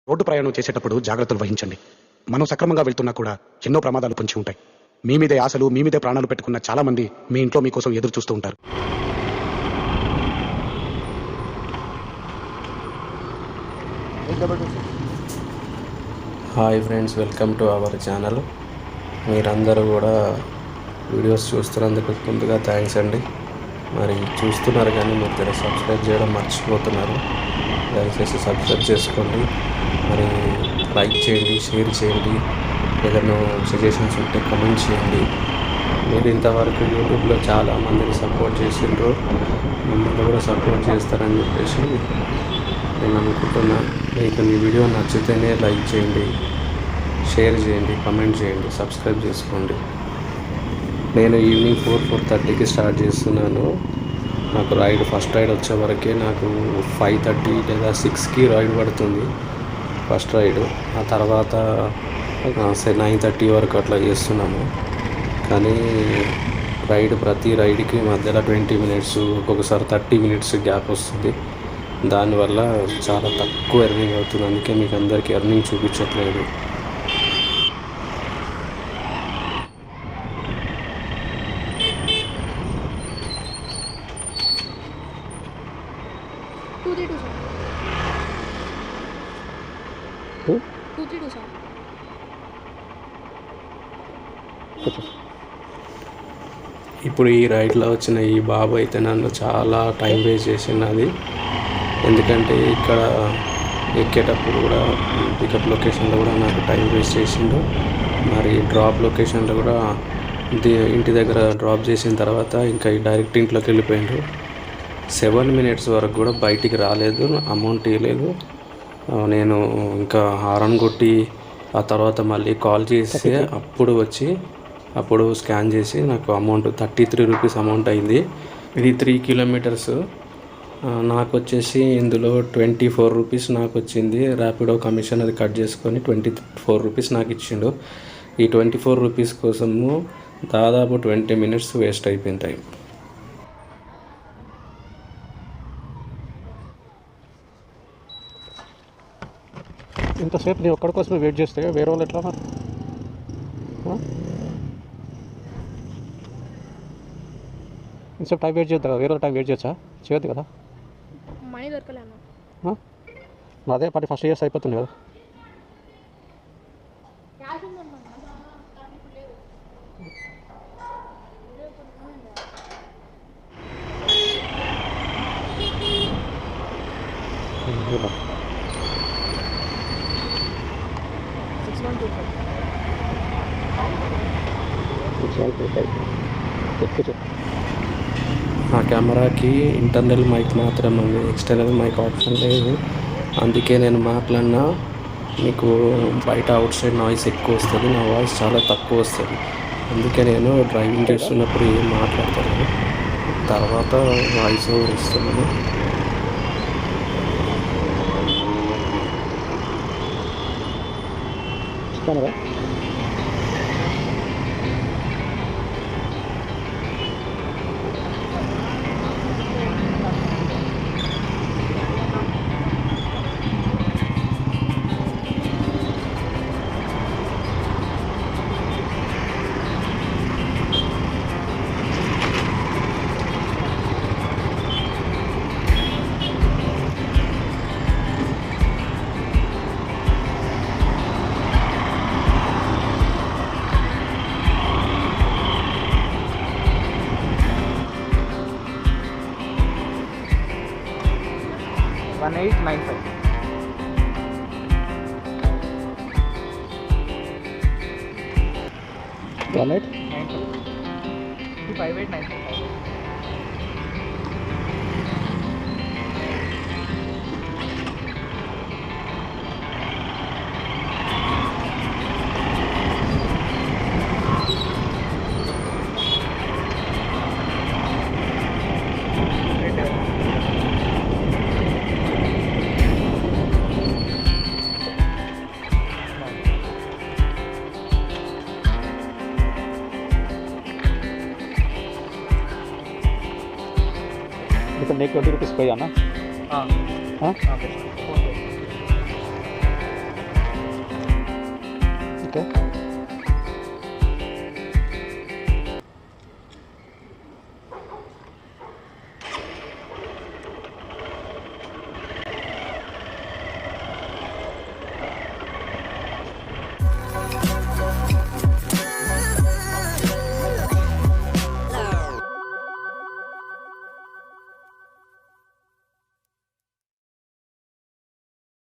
Road ప్రయాణం చేసేటప్పుడు జాగ్రత్తలు వహించండి. మనం సక్రమంగా వెళ్తున్నా కూడా ఎన్నో ప్రమాదాలు పొంచి ఉంటాయి. మీ మీదే ఆశలు, మీ మీదే ప్రాణాలు పెట్టుకున్న చాలా మంది మీ ఇంట్లో మీకోసం ఎదురు చూస్తూ ఉంటారు. Hi friends, welcome to our channel. మీరందరూ కూడా వీడియోస్ చూస్తున్నందుకు ముందుగా థ్యాంక్స్ అండి. మరి చూస్తున్నారు కానీ మీరు జర సబ్స్క్రైబ్ చేయడం మర్చిపోతున్నారు. దయచేసి సబ్స్క్రైబ్ చేసుకోండి. మరి లైక్ చేయండి, షేర్ చేయండి. ఏదైనా సజెషన్స్ ఉంటే కమెంట్ చేయండి. మీరు ఇంతవరకు యూట్యూబ్లో చాలా మందిని సపోర్ట్ చేసిండ్రు, మిమ్మల్ని కూడా సపోర్ట్ చేస్తారని చెప్పేసి నేను అనుకుంటున్నాను. మీకు ఈ వీడియో నచ్చితేనే లైక్ చేయండి, షేర్ చేయండి, కమెంట్ చేయండి, సబ్స్క్రైబ్ చేసుకోండి. నేను ఈవినింగ్ 4:30కి స్టార్ట్ చేస్తున్నాను. నాకు ఫస్ట్ రైడ్ వచ్చే వరకే నాకు 5:30 లేదా 6కి రైడ్ పడుతుంది ఫస్ట్ రైడ్. ఆ తర్వాత 9:30 వరకు అట్లా చేస్తున్నాము. కానీ ప్రతి రైడ్కి మధ్యలో 20 మినిట్స్, ఒక్కొక్కసారి 30 మినిట్స్ గ్యాప్ వస్తుంది. దానివల్ల చాలా తక్కువ ఎర్నింగ్ అవుతుంది. అందుకే మీకు అందరికీ ఎర్నింగ్ చూపించట్లేదు. ఇప్పుడు ఈ రైడ్లో వచ్చిన ఈ బాబు అయితే నన్ను చాలా టైం వేస్ట్ చేసినది. ఎందుకంటే ఇక్కడ ఎక్కేటప్పుడు కూడా పికప్ లొకేషన్లో కూడా నాకు టైం వేస్ట్ చేసిండు. మరి డ్రాప్ లొకేషన్లో కూడా ఇంటి దగ్గర డ్రాప్ చేసిన తర్వాత ఇంకా డైరెక్ట్ ఇంట్లోకి వెళ్ళిపోయిండు. 7 మినిట్స్ వరకు కూడా బయటికి రాలేదు, అమౌంట్ ఇవ్వలేదు. నేను ఇంకా హారన్ కొట్టి ఆ తర్వాత మళ్ళీ కాల్ చేసి అప్పుడు స్కాన్ చేసి నాకు అమౌంట్ 33 రూపీస్ అమౌంట్ అయింది. ఇది 3 కిలోమీటర్స్. నాకు వచ్చేసి ఇందులో 24 రూపీస్ నాకు వచ్చింది. ర్యాపిడో కమిషన్ అది కట్ చేసుకొని 24 రూపీస్ నాకు ఇచ్చిండు. ఈ 24 రూపీస్ కోసము దాదాపు 20 మినిట్స్ వేస్ట్ అయిపోయింది టైం. ఇంతసేపు నీ ఒక్కడి కోసమే వెయిట్ చేస్తే వేరే వాళ్ళు ఎట్లా మరి? ఇంతసేపు టైం వెయిట్ చేద్దా? వేరే టైం వెయిట్ చేయొచ్చా? చేయొద్దు కదా. మనీ దొరకలేము. అదే పాటి ఫస్ట్ ఇయర్స్ అయిపోతుంది కదా. నా కెమెరాకి ఇంటర్నల్ మైక్ మాత్రమే ఉంది, ఎక్స్టర్నల్ మైక్ ఆప్షన్ లేదు. అందుకే నేను మాట్లాడినా మీకు బయట అవుట్ సైడ్ నాయిస్ ఎక్కువ వస్తుంది, నా వాయిస్ చాలా తక్కువ వస్తుంది. అందుకే నేను డ్రైవింగ్ చేస్తున్నప్పుడు ఏం మాట్లాడతాను, తర్వాత వాయిస్ ఓవర్ ఇస్తున్నాను. $1895. 5895. ఇప్పుడు నీకు 20 రూపీస్ పే అన్నా. हाँ, हाँ, ఓకే